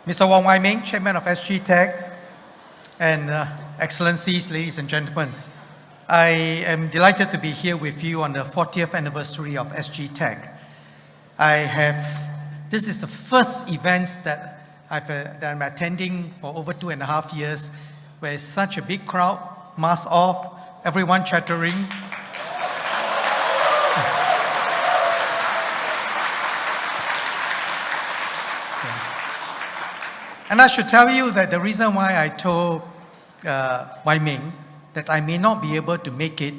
Mr. 𝗟𝗏𝘁𝘶, Chairman of SGTech, and Excellencies, ladies and gentlemen, I am delighted to be here with you on the 40th anniversary of SGTech. This is the first event that I'm attending for over 2.5 years, where it's such a big crowd, mask off, everyone chattering. And I should tell you that the reason why I told 𝗟𝗏𝘁 that I may not be able to make it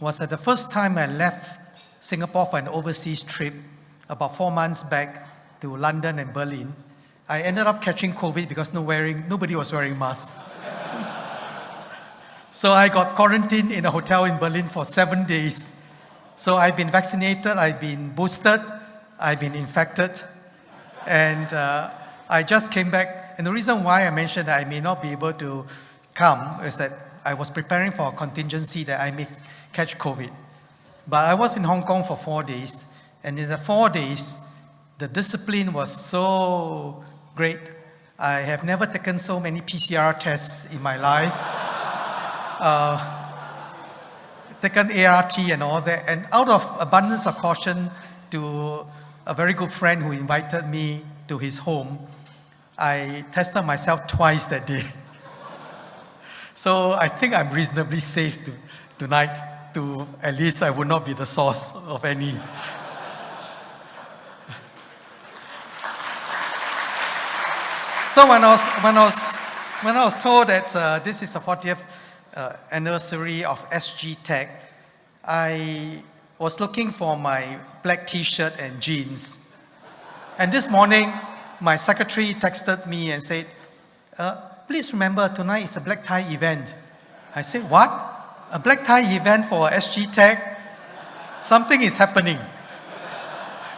was that the first time I left Singapore for an overseas trip, about 4 months back to London and Berlin, I ended up catching COVID because nobody was wearing masks. So I got quarantined in a hotel in Berlin for 7 days. So I've been vaccinated, I've been boosted, I've been infected, and I just came back. And the reason why I mentioned that I may not be able to come is that I was preparing for a contingency that I may catch COVID. But I was in Hong Kong for 4 days, and in the 4 days, the discipline was so great. I have never taken so many PCR tests in my life. Taken ART and all that, and out of abundance of caution to a very good friend who invited me to his home, I tested myself twice that day. So I think I'm reasonably safe tonight, at least I would not be the source of any. So when I was told that this is the 40th anniversary of SGTech, I was looking for my black t-shirt and jeans. And this morning, my secretary texted me and said, please remember, tonight is a black tie event. I said, what? A black tie event for SGTech? Something is happening.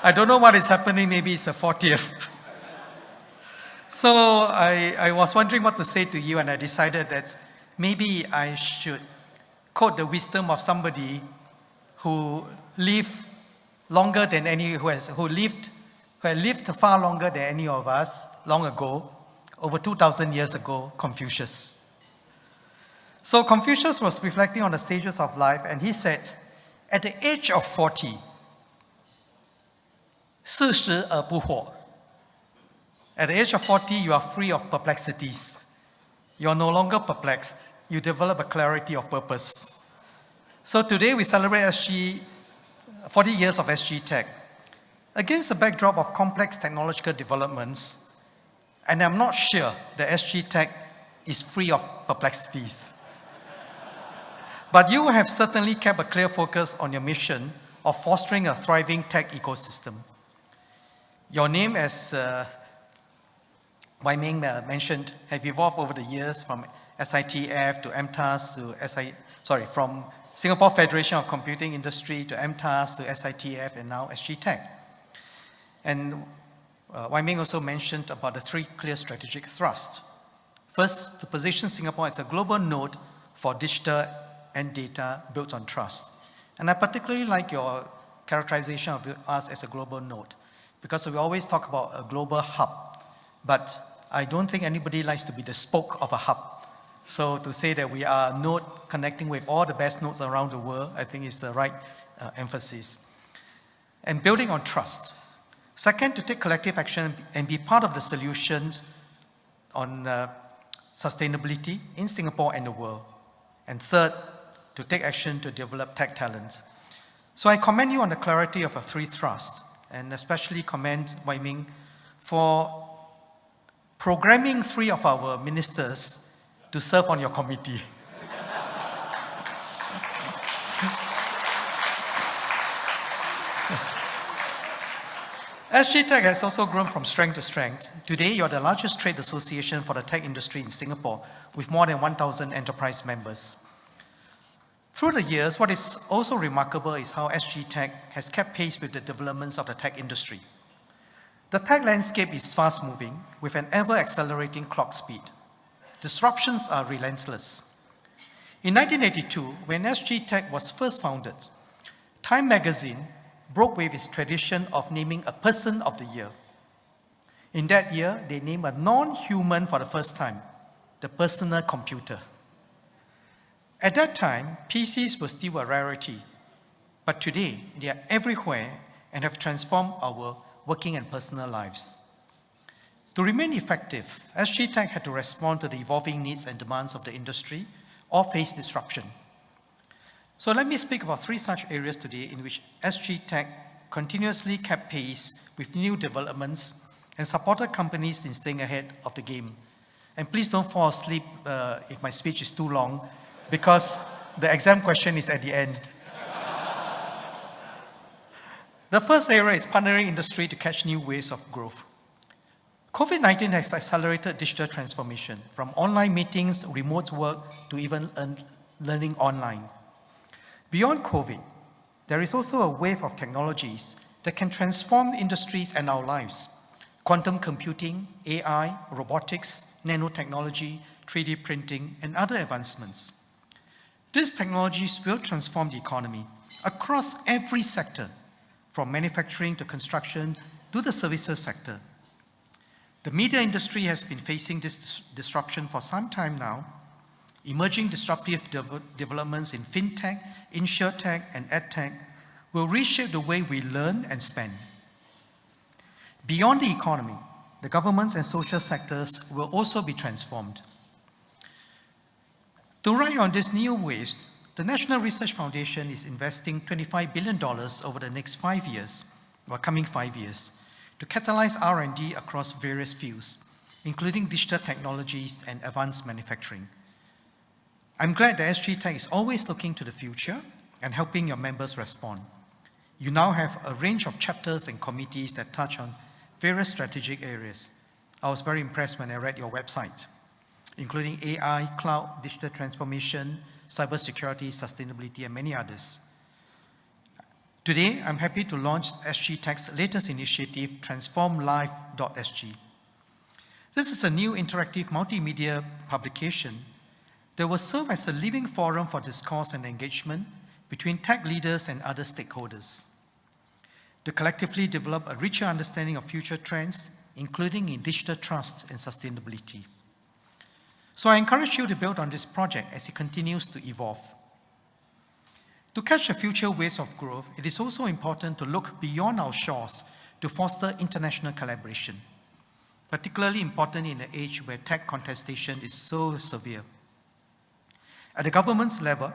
I don't know what is happening, maybe it's the 40th. So I was wondering what to say to you, and I decided that maybe I should quote the wisdom of somebody who lived longer than who had lived far longer than any of us, long ago, over 2,000 years ago, Confucius. So Confucius was reflecting on the stages of life, and he said, at the age of 40, 𝗪𝗔𝘂𝗏𝘁𝗄. At the age of 40, you are free of perplexities. You're no longer perplexed. You develop a clarity of purpose. So today we celebrate 40 years of SGTech. Against the backdrop of complex technological developments, and I'm not sure that SGTech is free of perplexities. But you have certainly kept a clear focus on your mission of fostering a thriving tech ecosystem. Your name, as 𝗟𝗏𝘁 mentioned, have evolved over the years from SITF to 𝗵𝗲𝗁 to from Singapore Federation of Computing Industry to 𝗵𝗲𝗁 to SITF and now SGTech. And 𝗟𝗏𝘁 also mentioned about the 3 clear strategic thrusts. First, to position Singapore as a global node for digital and data built on trust. And I particularly like your characterization of us as a global node, because we always talk about a global hub, but I don't think anybody likes to be the spoke of a hub. So to say that we are a node connecting with all the best nodes around the world, I think is the right emphasis. And building on trust. Second, to take collective action and be part of the solutions on sustainability in Singapore and the world. And third, to take action to develop tech talent. So I commend you on the clarity of our 3 thrusts, and especially commend 𝗟𝗏𝘁 for programming 3 of our ministers to serve on your committee. SGTech has also grown from strength to strength. Today, you're the largest trade association for the tech industry in Singapore, with more than 1,000 enterprise members. Through the years, what is also remarkable is how SGTech has kept pace with the developments of the tech industry. The tech landscape is fast-moving, with an ever-accelerating clock speed. Disruptions are relentless. In 1982, when SGTech was first founded, Time magazine broke with its tradition of naming a person of the year. In that year, they named a non-human for the first time, the personal computer. At that time, PCs were still a rarity, but today they are everywhere and have transformed our working and personal lives. To remain effective, SGTech had to respond to the evolving needs and demands of the industry or face disruption. So let me speak about 3 such areas today in which SGTech continuously kept pace with new developments and supported companies in staying ahead of the game. And please don't fall asleep if my speech is too long, because the exam question is at the end. The first area is partnering industry to catch new waves of growth. COVID-19 has accelerated digital transformation, from online meetings, remote work, to even learning online. Beyond COVID, there is also a wave of technologies that can transform industries and our lives. Quantum computing, AI, robotics, nanotechnology, 3D printing, and other advancements. These technologies will transform the economy across every sector, from manufacturing to construction to the services sector. The media industry has been facing this disruption for some time now. Emerging disruptive developments in fintech, insurtech, and edtech will reshape the way we learn and spend. Beyond the economy, the governments and social sectors will also be transformed. To ride on these new waves, the National Research Foundation is investing $25 billion over the next 5 years, or coming 5 years, to catalyze R&D across various fields, including digital technologies and advanced manufacturing. I'm glad that SGTech is always looking to the future and helping your members respond. You now have a range of chapters and committees that touch on various strategic areas. I was very impressed when I read your website, including AI, cloud, digital transformation, cybersecurity, sustainability, and many others. Today, I'm happy to launch SGTech's latest initiative, transformlife.sg. This is a new interactive multimedia publication that will serve as a living forum for discourse and engagement between tech leaders and other stakeholders, to collectively develop a richer understanding of future trends, including in digital trust and sustainability. So I encourage you to build on this project as it continues to evolve. To catch the future waves of growth, it is also important to look beyond our shores to foster international collaboration, particularly important in an age where tech contestation is so severe. At the government's level,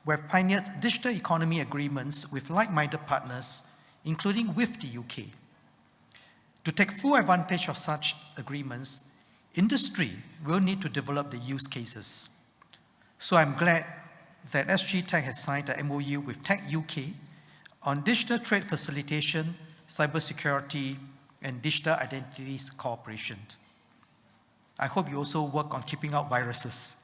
we have pioneered digital economy agreements with like-minded partners, including with the UK. To take full advantage of such agreements, industry will need to develop the use cases. So I'm glad that SGTech has signed an MOU with Tech UK on digital trade facilitation, cybersecurity, and digital identities cooperation. I hope you also work on keeping out viruses.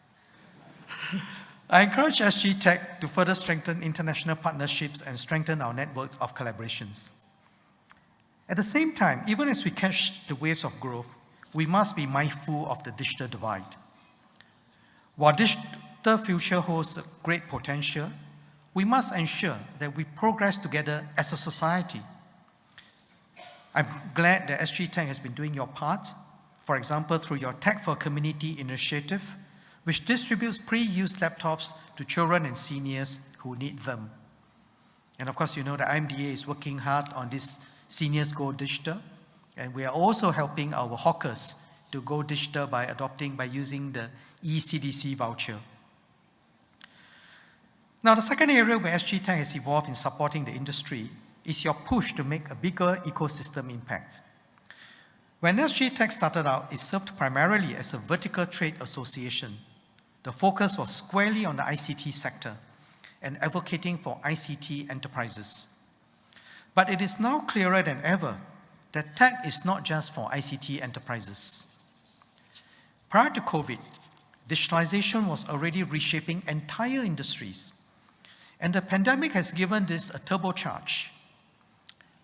I encourage SGTech to further strengthen international partnerships and strengthen our networks of collaborations. At the same time, even as we catch the waves of growth, we must be mindful of the digital divide. While digital future holds great potential, we must ensure that we progress together as a society. I'm glad that SGTech has been doing your part, for example, through your Tech for Community initiative, which distributes pre-used laptops to children and seniors who need them. And of course, you know that IMDA is working hard on this Seniors Go Digital, and we are also helping our hawkers to go digital by using the 𝗖CDC voucher. Now, the second area where SGTech has evolved in supporting the industry is your push to make a bigger ecosystem impact. When SGTech started out, it served primarily as a vertical trade association. The focus was squarely on the ICT sector and advocating for ICT enterprises. But it is now clearer than ever that tech is not just for ICT enterprises. Prior to COVID, digitalization was already reshaping entire industries, and the pandemic has given this a turbocharge.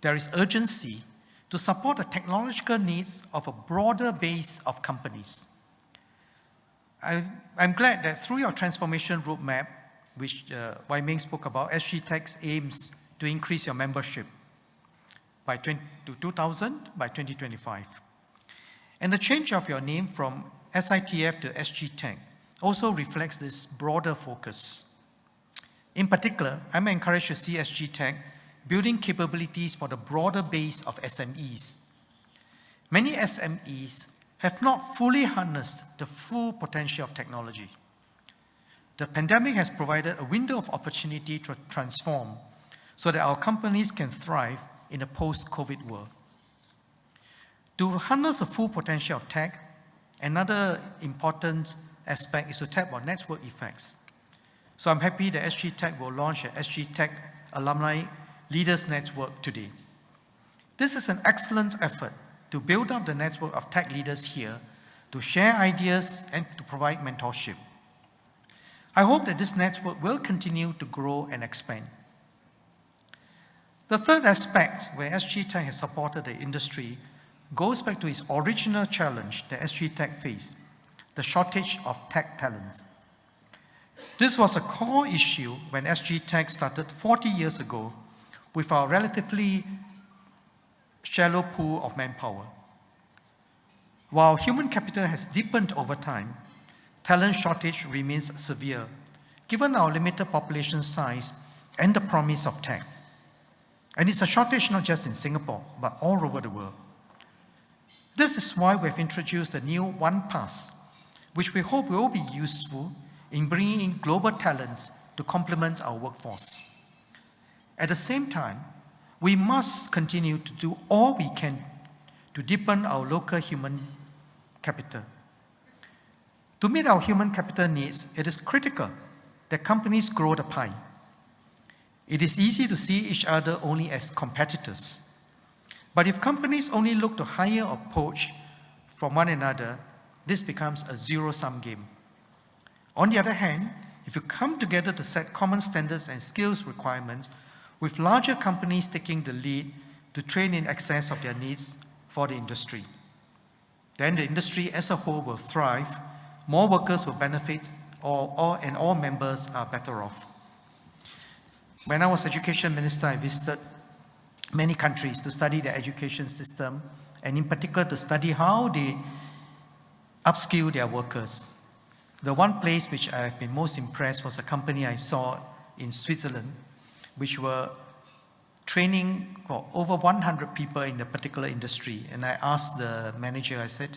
There is urgency to support the technological needs of a broader base of companies. I'm glad that through your transformation roadmap, which Wai Ming spoke about, SGTech aims to increase your membership to 2,000 by 2025. And the change of your name from SITF to SGTech also reflects this broader focus. In particular, I'm encouraged to see SGTech building capabilities for the broader base of SMEs. Many SMEs have not fully harnessed the full potential of technology. The pandemic has provided a window of opportunity to transform so that our companies can thrive in a post-COVID world. To harness the full potential of tech, another important aspect is to tap on network effects. So I'm happy that SGTech will launch an SGTech Alumni Leaders Network today. This is an excellent effort to build up the network of tech leaders here, to share ideas and to provide mentorship. I hope that this network will continue to grow and expand. The third aspect where SGTech has supported the industry goes back to its original challenge that SGTech faced, the shortage of tech talents. This was a core issue when SGTech started 40 years ago with our relatively shallow pool of manpower. While human capital has deepened over time, talent shortage remains severe, given our limited population size and the promise of tech. And it's a shortage not just in Singapore, but all over the world. This is why we have introduced the new One Pass, which we hope will be useful in bringing in global talent to complement our workforce. At the same time, we must continue to do all we can to deepen our local human capital. To meet our human capital needs, it is critical that companies grow the pie. It is easy to see each other only as competitors. But if companies only look to hire or poach from one another, this becomes a zero-sum game. On the other hand, if you come together to set common standards and skills requirements, with larger companies taking the lead to train in excess of their needs for the industry, then the industry as a whole will thrive, more workers will benefit, and all members are better off. When I was education minister, I visited many countries to study their education system, and in particular to study how they upskill their workers. The one place which I have been most impressed was a company I saw in Switzerland, which were training for over 100 people in a particular industry. And I asked the manager, I said,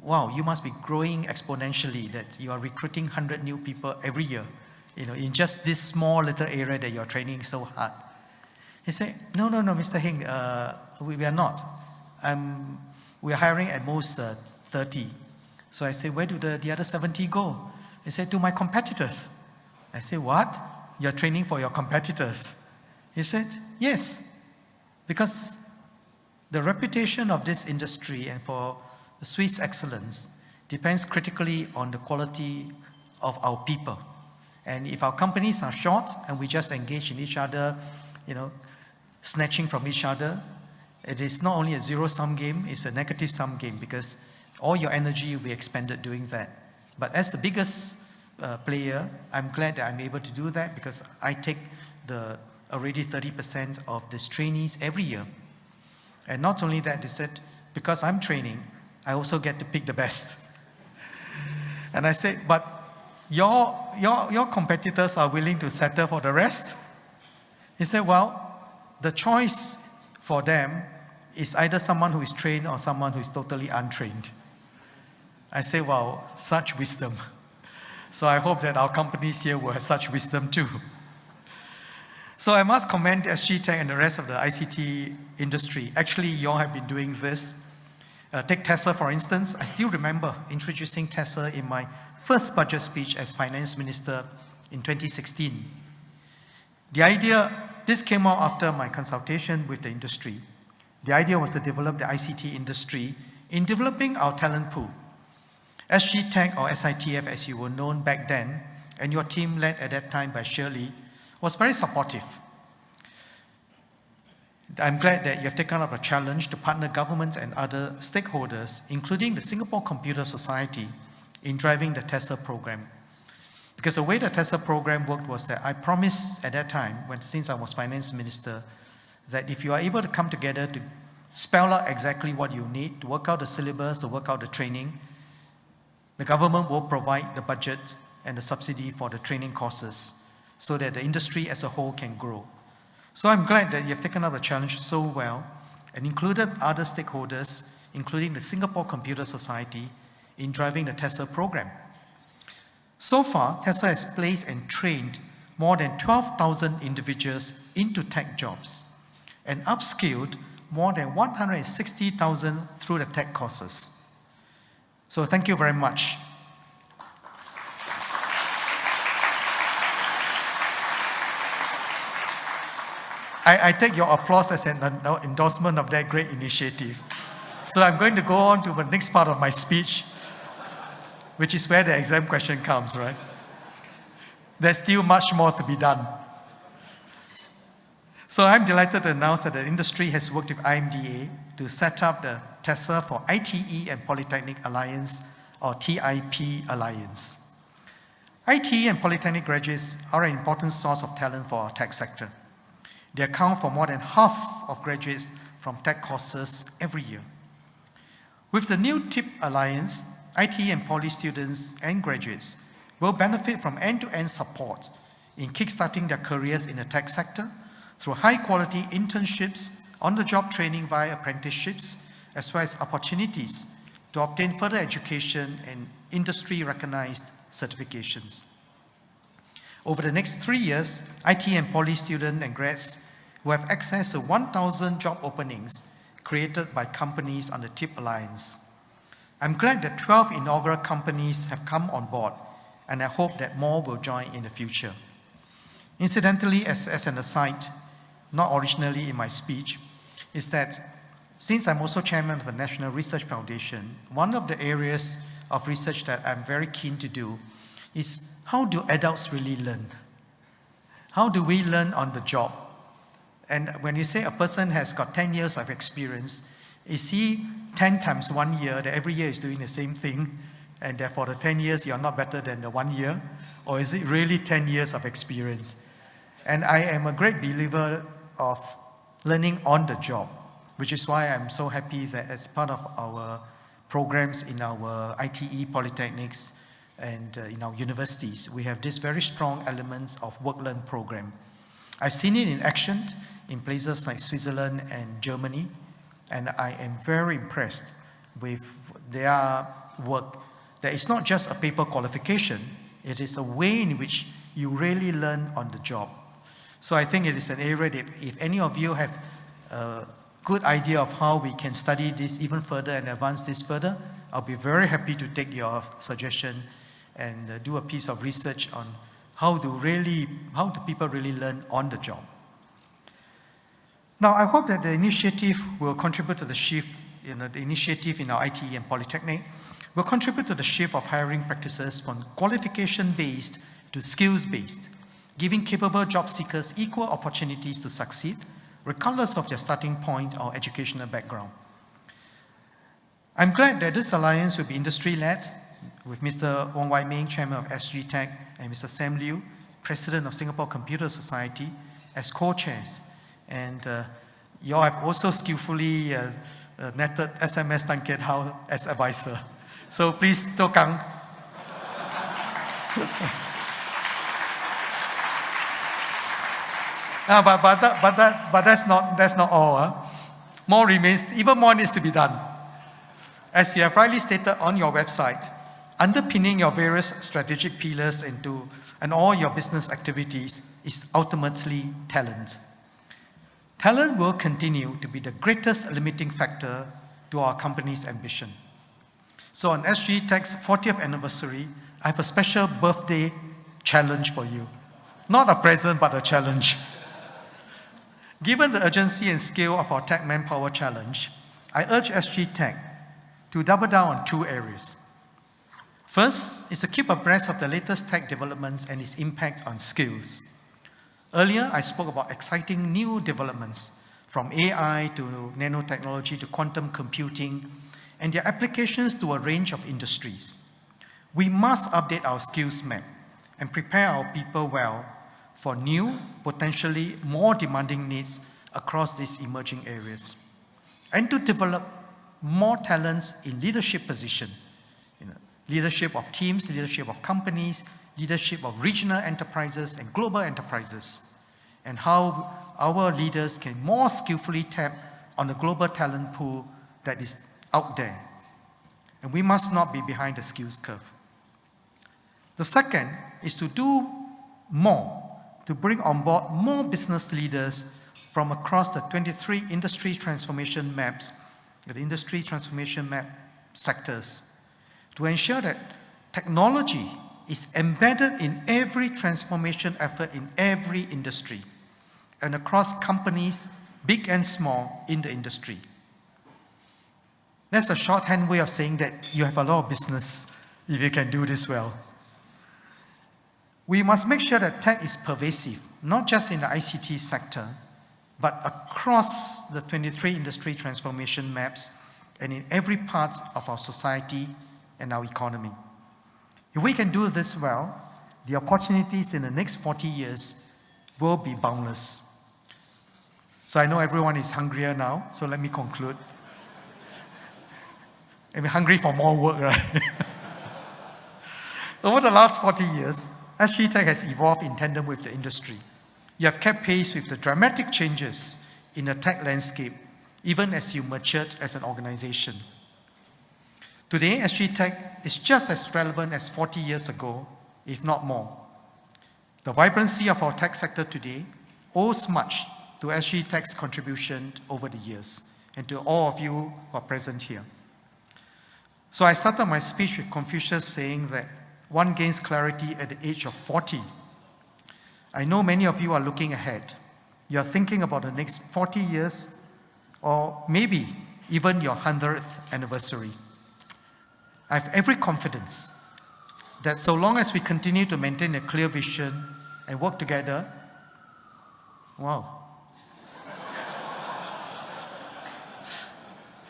wow, you must be growing exponentially, that you are recruiting 100 new people every year, in just this small little area that you're training so hard. He said, no, Mr. Heng, we are not. We are hiring at most 30. So I said, where do the other 70 go? He said, to my competitors. I said, what? You're training for your competitors? He said, yes, because the reputation of this industry and for Swiss excellence depends critically on the quality of our people. And if our companies are short and we just engage in each other, snatching from each other, it is not only a zero-sum game, it's a negative-sum game, because all your energy will be expended doing that. But as the biggest player, I'm glad that I'm able to do that, because I take already 30% of these trainees every year. And not only that, they said, because I'm training, I also get to pick the best. And I said, but your competitors are willing to settle for the rest? He said, well, the choice for them is either someone who is trained or someone who is totally untrained. I say, wow, such wisdom. So I hope that our companies here will have such wisdom too. So I must commend SGTech and the rest of the ICT industry. Actually, you all have been doing this. Take 𝗟𝗲𝘁, for instance. I still remember introducing 𝗟𝗲𝘁 in my first budget speech as finance minister in 2016. This came out after my consultation with the industry. The idea was to develop the ICT industry in developing our talent pool. SGTech, or SITF as you were known back then, and your team led at that time by Shirley, was very supportive. I'm glad that you have taken up a challenge to partner governments and other stakeholders, including the Singapore Computer Society, in driving the 𝗟𝗲𝘁 program. Because the way the 𝗟𝗲𝘁 program worked was that I promised at that time, since I was finance minister, that if you are able to come together to spell out exactly what you need to work out the syllabus, to work out the training. The government will provide the budget and the subsidy for the training courses so that the industry as a whole can grow. So I'm glad that you've taken up the challenge so well and included other stakeholders, including the Singapore Computer Society, in driving the 𝗓𝗲𝘁 program. So far, 𝗓𝗲𝘁 has placed and trained more than 12,000 individuals into tech jobs and upskilled more than 160,000 through the tech courses. So thank you very much. I take your applause as an endorsement of that great initiative. So I'm going to go on to the next part of my speech, which is where the exam question comes, right? There's still much more to be done. So I'm delighted to announce that the industry has worked with IMDA to set up the 𝗓𝗲𝘁 for ITE and Polytechnic Alliance, or TIP Alliance. ITE and Polytechnic graduates are an important source of talent for our tech sector. They account for more than half of graduates from tech courses every year. With the new TIP Alliance, ITE and Poly students and graduates will benefit from end-to-end support in kickstarting their careers in the tech sector through high-quality internships, on-the-job training via apprenticeships, as well as opportunities to obtain further education and industry-recognized certifications. Over the next 3 years, IT and Poly students and grads will have access to 1,000 job openings created by companies on the TIP Alliance. I'm glad that 12 inaugural companies have come on board, and I hope that more will join in the future. Incidentally, as an aside, not originally in my speech, is that since I'm also chairman of the National Research Foundation, one of the areas of research that I'm very keen to do is how do adults really learn? How do we learn on the job? And when you say a person has got 10 years of experience, is he 10 times 1 year, that every year is doing the same thing, and therefore the 10 years you're not better than the 1 year? Or is it really 10 years of experience? And I am a great believer of learning on the job, which is why I'm so happy that as part of our programs in our ITE polytechnics and in our universities, we have this very strong elements of work-learn program. I've seen it in action in places like Switzerland and Germany, and I am very impressed with their work. That it's not just a paper qualification, it is a way in which you really learn on the job. So I think it is an area that if any of you have a good idea of how we can study this even further and advance this further, I'll be very happy to take your suggestion and do a piece of research on how do people really learn on the job. Now, I hope that the initiative will contribute to the shift, the initiative in our ITE and Polytechnic will contribute to the shift of hiring practices from qualification-based to skills-based, giving capable job seekers equal opportunities to succeed, regardless of their starting point or educational background. I'm glad that this alliance will be industry-led, with Mr. Wong Wai Ming, Chairman of SGTech, and Mr. Sam Liu, President of Singapore Computer Society, as co-chairs. And you all have also skillfully netted SMS Tan Kiat Hao as advisor. So please, Zhou Kang. But that's not all. More remains, even more needs to be done. As you have rightly stated on your website, underpinning your various strategic pillars and all your business activities is ultimately talent. Talent will continue to be the greatest limiting factor to our company's ambition. So on SGTech's 40th anniversary, I have a special birthday challenge for you. Not a present, but a challenge. Given the urgency and scale of our tech manpower challenge, I urge SGTech to double down on 2 areas. First is to keep abreast of the latest tech developments and its impact on skills. Earlier, I spoke about exciting new developments from AI to nanotechnology to quantum computing and their applications to a range of industries. We must update our skills map and prepare our people well for new, potentially more demanding needs across these emerging areas. and to develop more talents in leadership position, leadership of teams, leadership of companies, leadership of regional enterprises and global enterprises, and how our leaders can more skillfully tap on the global talent pool that is out there. And we must not be behind the skills curve. The second is to do more, to bring on board more business leaders from across the 23 industry transformation maps, the industry transformation map sectors, to ensure that technology is embedded in every transformation effort in every industry and across companies, big and small, in the industry. That's a shorthand way of saying that you have a lot of business if you can do this well. We must make sure that tech is pervasive, not just in the ICT sector, but across the 23 industry transformation maps and in every part of our society and our economy. If we can do this well, the opportunities in the next 40 years will be boundless. So I know everyone is hungrier now, so let me conclude. And we're hungry for more work, right? Over the last 40 years, SGTech has evolved in tandem with the industry. You have kept pace with the dramatic changes in the tech landscape, even as you matured as an organization. Today, SGTech is just as relevant as 40 years ago, if not more. The vibrancy of our tech sector today owes much to SGTech's contribution over the years, and to all of you who are present here. So I started my speech with Confucius saying that one gains clarity at the age of 40. I know many of you are looking ahead. You are thinking about the next 40 years, or maybe even your 100th anniversary. I have every confidence that so long as we continue to maintain a clear vision and work together, wow.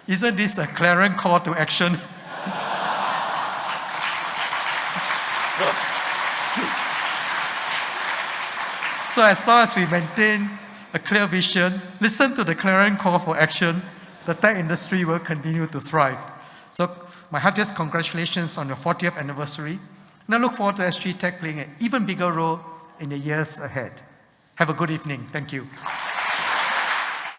Isn't this a clarion call to action? So as long as we maintain a clear vision, listen to the clarion call for action, the tech industry will continue to thrive. So my heartiest congratulations on your 40th anniversary, and I look forward to SGTech playing an even bigger role in the years ahead. Have a good evening. Thank you.